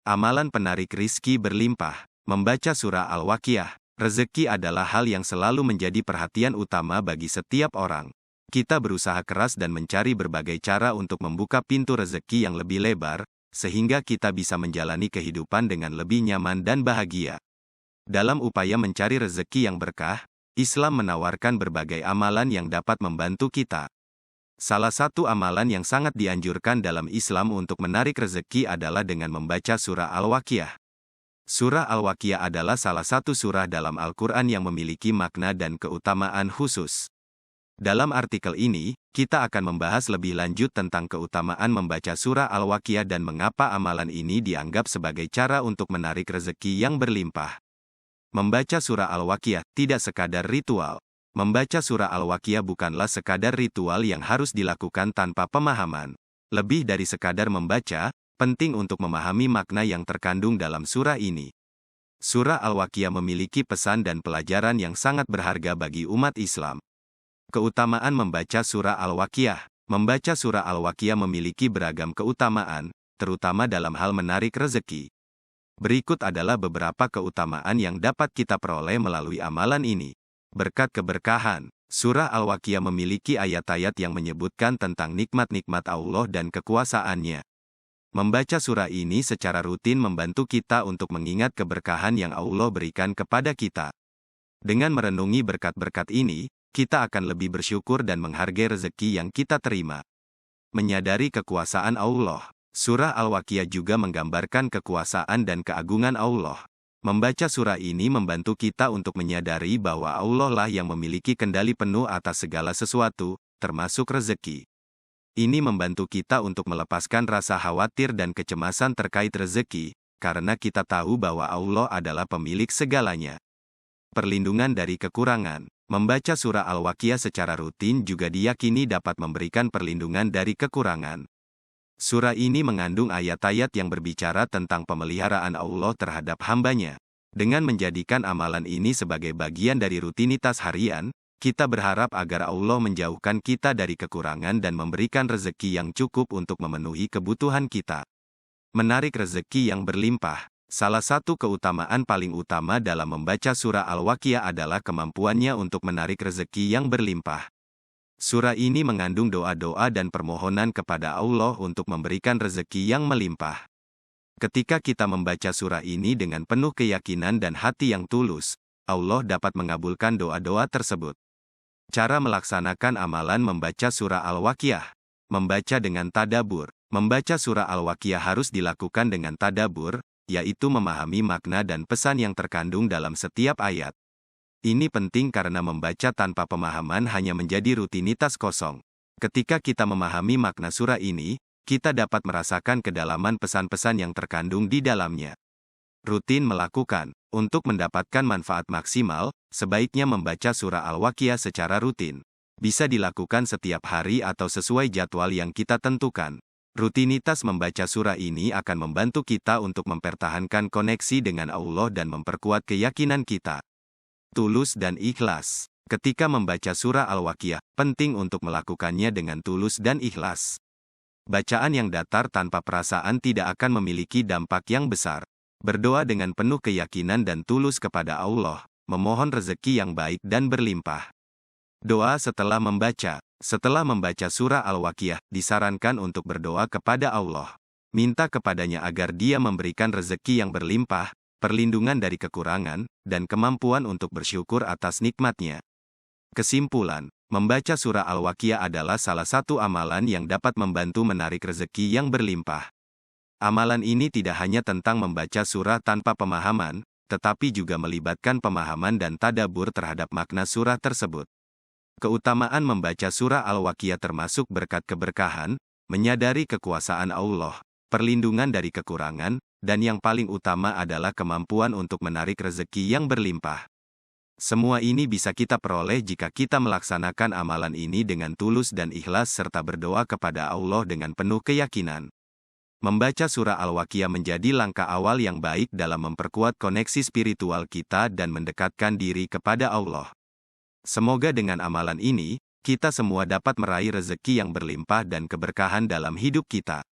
Amalan penarik rizki berlimpah. Membaca surah Al-Waqiah. Rezeki adalah hal yang selalu menjadi perhatian utama bagi setiap orang. Kita berusaha keras dan mencari berbagai cara untuk membuka pintu rezeki yang lebih lebar, sehingga kita bisa menjalani kehidupan dengan lebih nyaman dan bahagia. Dalam upaya mencari rezeki yang berkah, Islam menawarkan berbagai amalan yang dapat membantu kita. Salah satu amalan yang sangat dianjurkan dalam Islam untuk menarik rezeki adalah dengan membaca surah Al-Waqiah. Surah Al-Waqiah adalah salah satu surah dalam Al-Quran yang memiliki makna dan keutamaan khusus. Dalam artikel ini, kita akan membahas lebih lanjut tentang keutamaan membaca surah Al-Waqiah dan mengapa amalan ini dianggap sebagai cara untuk menarik rezeki yang berlimpah. Membaca surah Al-Waqiah tidak sekadar ritual. Membaca surah Al-Waqiah bukanlah sekadar ritual yang harus dilakukan tanpa pemahaman. Lebih dari sekadar membaca, penting untuk memahami makna yang terkandung dalam surah ini. Surah Al-Waqiah memiliki pesan dan pelajaran yang sangat berharga bagi umat Islam. Keutamaan membaca surah Al-Waqiah. Membaca surah Al-Waqiah memiliki beragam keutamaan, terutama dalam hal menarik rezeki. Berikut adalah beberapa keutamaan yang dapat kita peroleh melalui amalan ini. Berkat keberkahan. Surah Al-Waqiah memiliki ayat-ayat yang menyebutkan tentang nikmat-nikmat Allah dan kekuasaannya. Membaca surah ini secara rutin membantu kita untuk mengingat keberkahan yang Allah berikan kepada kita. Dengan merenungi berkat-berkat ini, kita akan lebih bersyukur dan menghargai rezeki yang kita terima. Menyadari kekuasaan Allah. Surah Al-Waqiah juga menggambarkan kekuasaan dan keagungan Allah. Membaca surah ini membantu kita untuk menyadari bahwa Allah lah yang memiliki kendali penuh atas segala sesuatu, termasuk rezeki. Ini membantu kita untuk melepaskan rasa khawatir dan kecemasan terkait rezeki, karena kita tahu bahwa Allah adalah pemilik segalanya. Perlindungan dari kekurangan. Membaca surah Al-Waqiah secara rutin juga diyakini dapat memberikan perlindungan dari kekurangan. Surah ini mengandung ayat-ayat yang berbicara tentang pemeliharaan Allah terhadap hamba-Nya. Dengan menjadikan amalan ini sebagai bagian dari rutinitas harian, kita berharap agar Allah menjauhkan kita dari kekurangan dan memberikan rezeki yang cukup untuk memenuhi kebutuhan kita. Menarik rezeki yang berlimpah. Salah satu keutamaan paling utama dalam membaca surah Al-Waqiah adalah kemampuannya untuk menarik rezeki yang berlimpah. Surah ini mengandung doa-doa dan permohonan kepada Allah untuk memberikan rezeki yang melimpah. Ketika kita membaca surah ini dengan penuh keyakinan dan hati yang tulus, Allah dapat mengabulkan doa-doa tersebut. Cara melaksanakan amalan membaca surah Al-Waqiah. Membaca dengan tadabbur. Membaca surah Al-Waqiah harus dilakukan dengan tadabbur, yaitu memahami makna dan pesan yang terkandung dalam setiap ayat. Ini penting karena membaca tanpa pemahaman hanya menjadi rutinitas kosong. Ketika kita memahami makna surah ini, kita dapat merasakan kedalaman pesan-pesan yang terkandung di dalamnya. Rutin melakukan. Untuk mendapatkan manfaat maksimal, sebaiknya membaca surah Al-Waqiah secara rutin. Bisa dilakukan setiap hari atau sesuai jadwal yang kita tentukan. Rutinitas membaca surah ini akan membantu kita untuk mempertahankan koneksi dengan Allah dan memperkuat keyakinan kita. Tulus dan ikhlas. Ketika membaca surah Al-Waqiah, penting untuk melakukannya dengan tulus dan ikhlas. Bacaan yang datar tanpa perasaan tidak akan memiliki dampak yang besar. Berdoa dengan penuh keyakinan dan tulus kepada Allah, memohon rezeki yang baik dan berlimpah. Doa setelah membaca. Setelah membaca surah Al-Waqiah, disarankan untuk berdoa kepada Allah. Minta kepadanya agar Dia memberikan rezeki yang berlimpah, perlindungan dari kekurangan, dan kemampuan untuk bersyukur atas nikmat-Nya. Kesimpulan, membaca surah Al-Waqiah adalah salah satu amalan yang dapat membantu menarik rezeki yang berlimpah. Amalan ini tidak hanya tentang membaca surah tanpa pemahaman, tetapi juga melibatkan pemahaman dan tadabbur terhadap makna surah tersebut. Keutamaan membaca surah Al-Waqiah termasuk berkat keberkahan, menyadari kekuasaan Allah, perlindungan dari kekurangan, dan yang paling utama adalah kemampuan untuk menarik rezeki yang berlimpah. Semua ini bisa kita peroleh jika kita melaksanakan amalan ini dengan tulus dan ikhlas serta berdoa kepada Allah dengan penuh keyakinan. Membaca surah Al-Waqiah menjadi langkah awal yang baik dalam memperkuat koneksi spiritual kita dan mendekatkan diri kepada Allah. Semoga dengan amalan ini, kita semua dapat meraih rezeki yang berlimpah dan keberkahan dalam hidup kita.